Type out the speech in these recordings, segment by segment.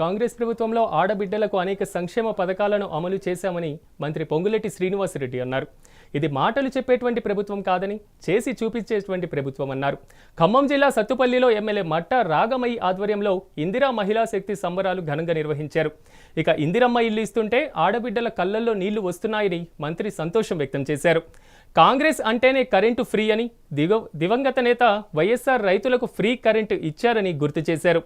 కాంగ్రెస్ ప్రభుత్వంలో ఆడబిడ్డలకు అనేక సంక్షేమ పథకాలను అమలు చేశామని మంత్రి పొంగులేటి శ్రీనివాసరెడ్డి అన్నారు. ఇది మాటలు చెప్పేటువంటి ప్రభుత్వం కాదని చేసి చూపించేటువంటి ప్రభుత్వం అన్నారు. ఖమ్మం జిల్లా సత్తుపల్లిలో ఎమ్మెల్యే మట్ట రాగమయ్య ఆధ్వర్యంలో ఇందిరా మహిళా శక్తి సంబరాలు ఘనంగా నిర్వహించారు. ఇక ఇందిరమ్మ ఇల్లు ఇస్తుంటే ఆడబిడ్డల కళ్ళల్లో నీళ్లు వస్తున్నాయని మంత్రి సంతోషం వ్యక్తం చేశారు. కాంగ్రెస్ అంటేనే కరెంటు ఫ్రీ అని, దివంగత నేత వైఎస్ఆర్ రైతులకు ఫ్రీ కరెంటు ఇచ్చారని గుర్తు చేశారు.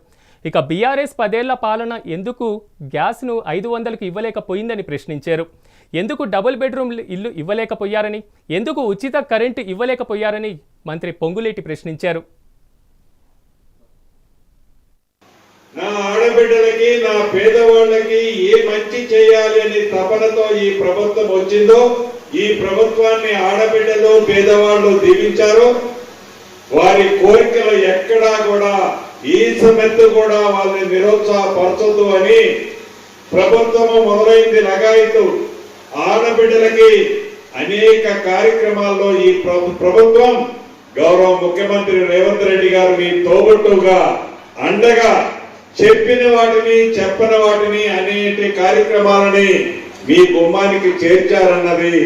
ఇక బీఆర్ఎస్ 10 ఏళ్ల పాలన ఎందుకు గ్యాస్ను 500కు ఇవ్వలేకపోయిందని ప్రశ్నించారు. ఎందుకు డబుల్ బెడ్రూమ్ ఇల్లు ఇవ్వలేకపోయారని, ఎందుకు ఉచిత కరెంటు ఇవ్వలేకపోయారని మంత్రి పొంగులేటి ప్రశ్నించారు. నా ఆడబిడ్డలకి, నా పేదవాళ్ళకి ఏ మంచి చేయాలి అని తపనతో ఈ ప్రభుత్వం వచ్చిందో, ఈ ప్రభుత్వాన్ని ఆడబిడ్డలు పేదవాళ్ళు దీవించారు. వారి కోరికలు ఎక్కడా కూడా ఈ సమెత్తు కూడా వాళ్ళని నిరుత్సాహపరచదు అని ప్రభుత్వము మొదలైంది లగాయితూ ఆడబిడ్డలకి అనేక కార్యక్రమాల్లో ఈ ప్రభుత్వం గౌరవ ముఖ్యమంత్రి రేవంత్ రెడ్డి గారు మీ తోబుట్టుగా అండగా చెప్పిన వాటిని చెప్పని వాటిని అనేక కార్యక్రమాలని మీ గుమ్మానికి చేర్చారన్నది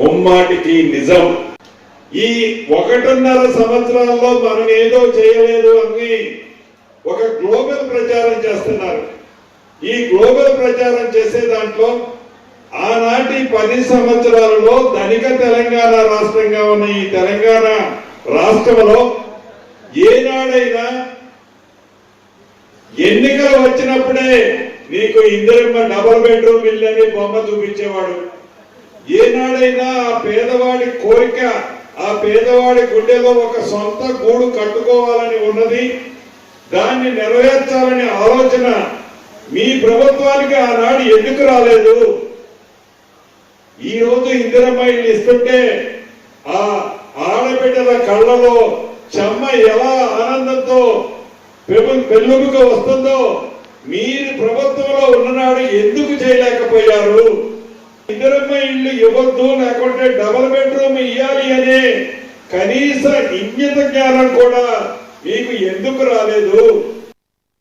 ముమ్మాటికి నిజం. ఈ 1.5 సంవత్సరాల్లో మనం ఏదో చేయలేదు అని ఒక గ్లోబల్ ప్రచారం చేస్తున్నారు. ఈ గ్లోబల్ ప్రచారం చేసే దాంట్లో ఆనాటి 10 సంవత్సరాలలో ధనిక తెలంగాణ రాష్ట్రంగా ఉన్న ఈ తెలంగాణ రాష్ట్రంలో ఏనాడైనా ఎన్నికలు వచ్చినప్పుడే నీకు ఇందిరమ్మ డబుల్ బెడ్రూమ్ ఇల్లు అని బొమ్మ చూపించేవాడు. ఏనాడైనా ఆ పేదవాడి కోరిక, ఆ పేదవాడి గుండెలో ఒక సొంత గూడు కట్టుకోవాలని ఉన్నది, దాన్ని నెరవేర్చాలనే ఆలోచన మీ ప్రభుత్వానికి ఆనాడు ఎందుకు రాలేదు? ఈ రోజు ఇందిరమ్మ ఇల్లు ఇస్తుంటే ఆ ఆడబిడ్డల కళ్ళలో చెమ్మ ఎలా ఆనందంతో పెళ్ళుగా వస్తుందో మీరు ప్రభుత్వంలో ఉన్ననాడు ఎందుకు చేయలేకపోయారు? ఇందిరమ్మ ఇల్లు ఇవ్వద్దు, లేకుంటే డబుల్ బెడ్రూమ్ ఇవ్వాలి అనే కనీస ఇంగిత జ్ఞానం కూడా మీకు ఎందుకు రాలేదు?